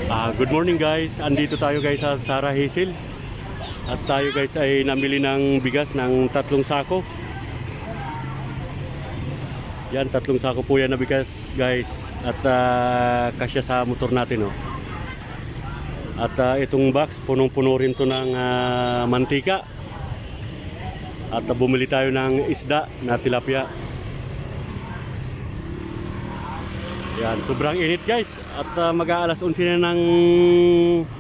Good morning guys, andito tayo guys sa Sara Hazel. At tayo guys ay namili ng bigas ng 3 sako. Yan, 3 sako po yan na bigas guys. At kasya sa motor natin, oh. At itong box, punong-puno rin to ng mantika. At bumili tayo ng isda na tilapia. Yan, sobrang init guys. At mag-aalas 11 na ng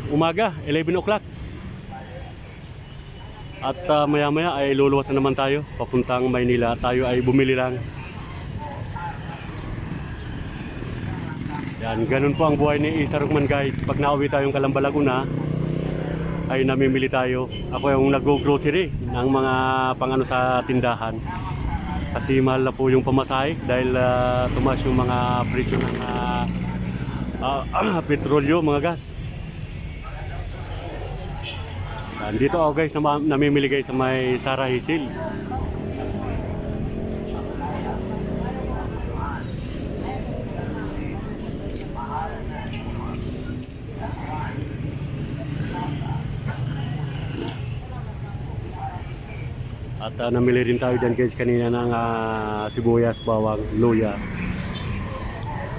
umaga, 11 o'clock. At maya-maya ay luluwas na naman tayo papuntang Maynila. Tayo ay bumili lang. Yan, ganun po ang buhay ni Isa Rugman guys. Pag nauwi tayong Calamba, Laguna, ay namimili tayo. Ako yung nag-go-grocery ng mga pang-ano sa tindahan. Kasi mahal na po yung pamasahe dahil tumaas yung mga presyo ng petrolyo, mga gas. Dito ako guys, namimili guys sa may Sara Hazel. At namili rin tayo dyan guys kanina ng sibuyas, bawang, luya.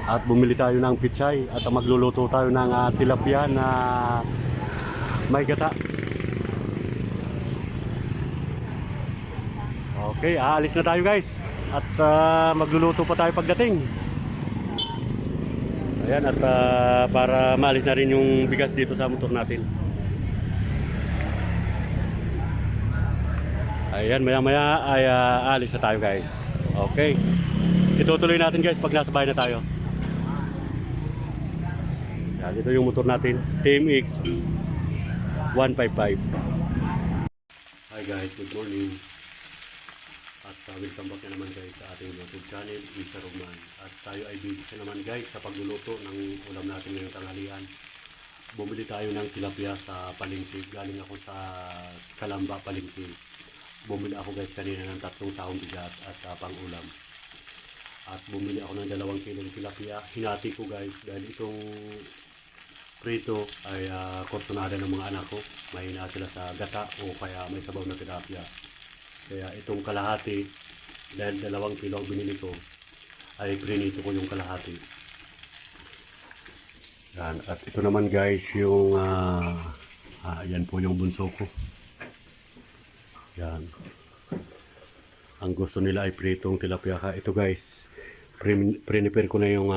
At bumili tayo ng pichay at magluluto tayo ng tilapia na may gata. Okay, aalis na tayo guys. At magluluto pa tayo pagdating. Ayan, at para maalis na rin yung bigas dito sa motor natin. Ayan, maya-maya ay aalis na tayo guys. Okay. Itutuloy natin guys pag nasa bahay na tayo. Yan, ito yung motor natin. TMX 155. Hi guys, good morning. At welcome back na naman guys sa ating YouTube channel, Isa Rugman. At tayo ay busy na naman guys sa pagluluto ng ulam natin ngayong tanghalian. Bumili tayo ng tilapia sa palengke. Galing ako sa Calamba, palengke. Bumili ako guys kanina ng 3 taong bigas at pang-ulam. At bumili ako ng 2 kilong tilapia. Hinati ko guys dahil itong prito ay kortonada ng mga anak ko. May hinati sila sa gata o kaya may sabaw na tilapia. Kaya itong kalahati, dahil 2 kilo ang binili ko, ay prinito ko yung kalahati. Yan. At ito naman guys yung yan po yung bunso ko. Yan. Ang gusto nila ay pritong tilapia. Ito guys, prepare ko na yung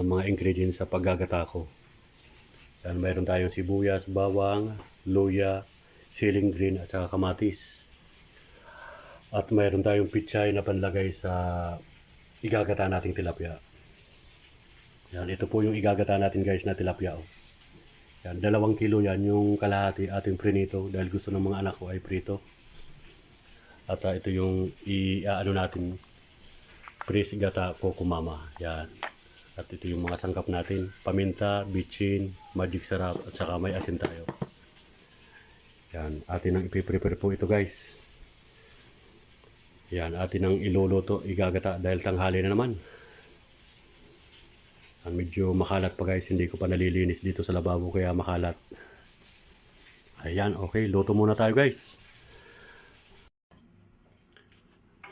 mga ingredients sa paggagata ko. Yan, mayroon tayong sibuyas, bawang, luya, siling green at saka kamatis. At mayroon tayong pichay na panlagay sa igagata nating tilapia. Yan, ito po yung igagata natin guys na tilapia. Yan, 2 kilo yan yung kalahati ating prinito dahil gusto ng mga anak ko ay prito. At ito yung i-ano natin, press gata coco mama. Yan. At ito yung mga sangkap natin, paminta, bitchin, magic sarap at saka may asin tayo. Yan, atin ang ipiprepare po ito guys. Yan, atin ang iluluto, igagata dahil tanghali na naman. Yan, medyo makalat pa guys, hindi ko pa nalilinis dito sa lababo kaya makalat. Ayan, okay, luto muna tayo guys.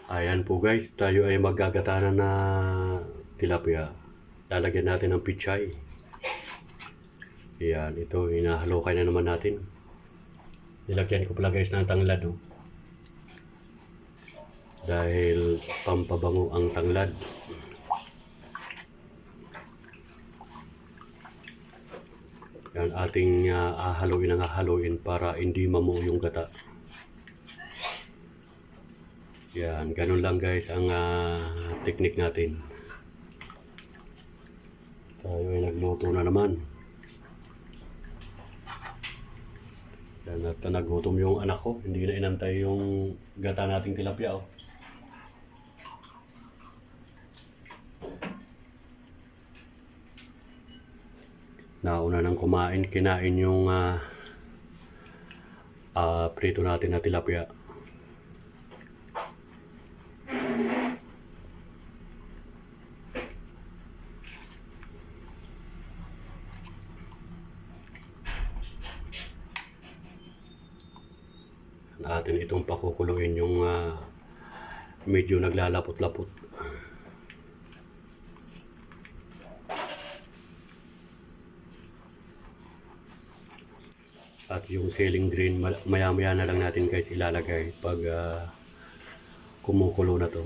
Ayan po guys, tayo ay maggagata na tilapia. Lalagyan natin ng pichay. Ayan, ito hinahalukay na naman natin. Nilagyan ko pala guys ng tanglad. Dahil pampabango ang tanglad. Yan, ating haluin para hindi mamuo yung gata. Yan, ganun lang guys ang technique natin. Tayo ay nagluto na naman. Yan, at nagutom yung anak ko. Hindi na inantay yung gata nating tilapia. Nauna nang kumain, kinain yung prito natin na tilapia. Atin itong pakukuluin yung medyo naglalapot-lapot. At yung ceiling green, maya-maya na lang natin guys ilalagay pag kumukulo na to.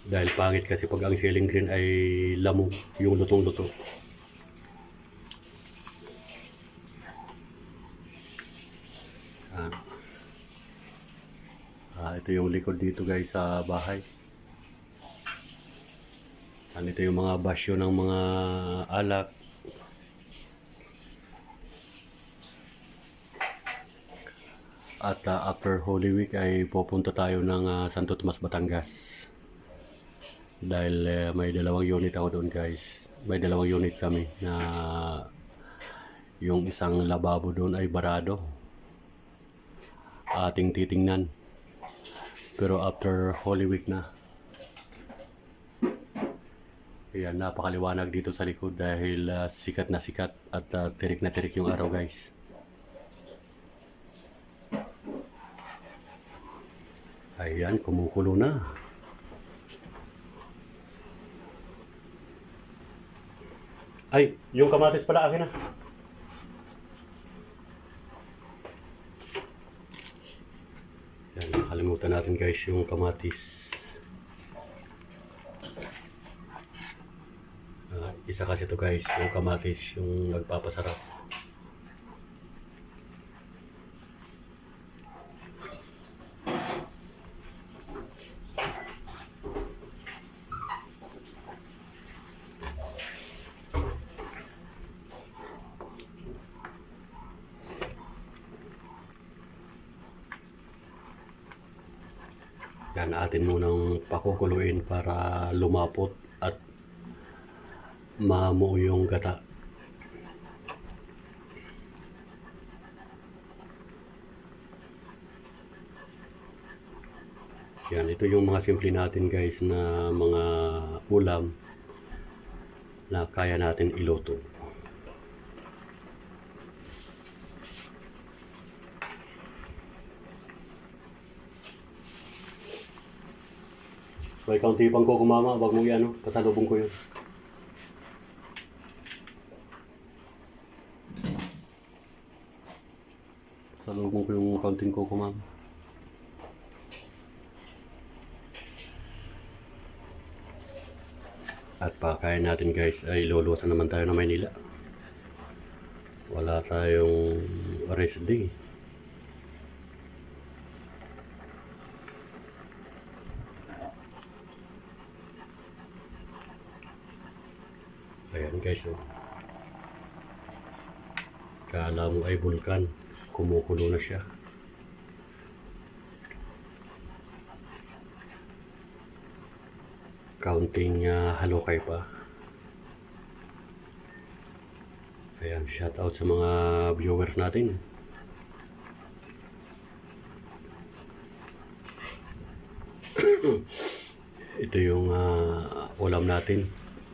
Dahil pangit kasi pag ang ceiling green ay lamog, yung lutong-luto. Ito yung likod dito guys sa bahay. Ito yung mga basyo ng mga alak. At after Holy Week ay pupunta tayo ng Santo Tomas, Batangas. Dahil may dalawang unit ako doon guys. May dalawang unit kami na yung isang lababo doon ay barado. Ating titingnan. Pero after Holy Week na. Ayan, napakaliwanag dito sa likod dahil sikat na sikat at tirik na tirik yung araw guys. Ayan, kumukulo na. Ay, yung kamatis pala akin na. Yan, nakalimutan natin guys yung kamatis. Isa kasi to guys, yung kamatis, yung nagpapasarap. Yan, atin munang pakukuluin para lumapot at mamuo yung gata. Yan, ito yung mga simple natin guys na mga ulam na kaya natin iluto. May kaunti pang ko kumama, wag mo yan, pasalubong ko yun. Pasalubong ko yung kaunting ko kumama. At pakain natin guys ay lulusan naman tayo ng Maynila. Wala tayong rest day. Ayan guys, kala mo ay bulkan, kumukulo na siya. Counting halukay pa. Ayan, shout out sa mga viewers natin. Ito yung ulam natin,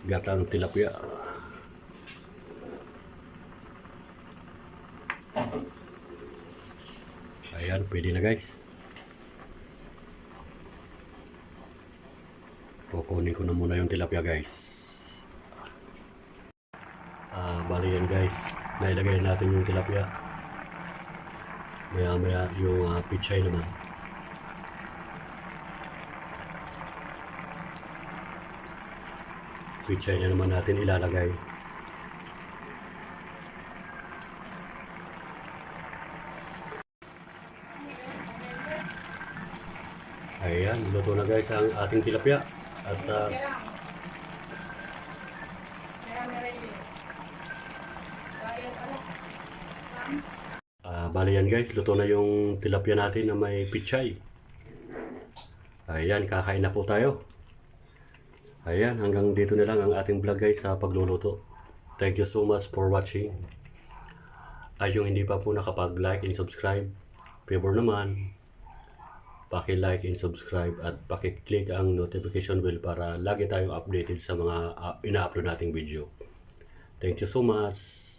gatang tilapia. Ayan, pwede na guys. Kukunin ko na muna yung tilapia guys. Bali yan guys, nailagay natin yung tilapia. Maya maya yung pichay naman. Pichay na naman natin ilalagay. Ayan, luto na guys ang ating tilapia. At bali yan guys, luto na yung tilapia natin na may pichay. Ayan, kakain na po tayo. Ayan, hanggang dito na lang ang ating vlog guys sa pagluluto. Thank you so much for watching. Ay, yung hindi pa po nakapag-like and subscribe, favor naman, paki-like and subscribe at paki-click ang notification bell para lagi tayong updated sa mga ina-upload nating video. Thank you so much.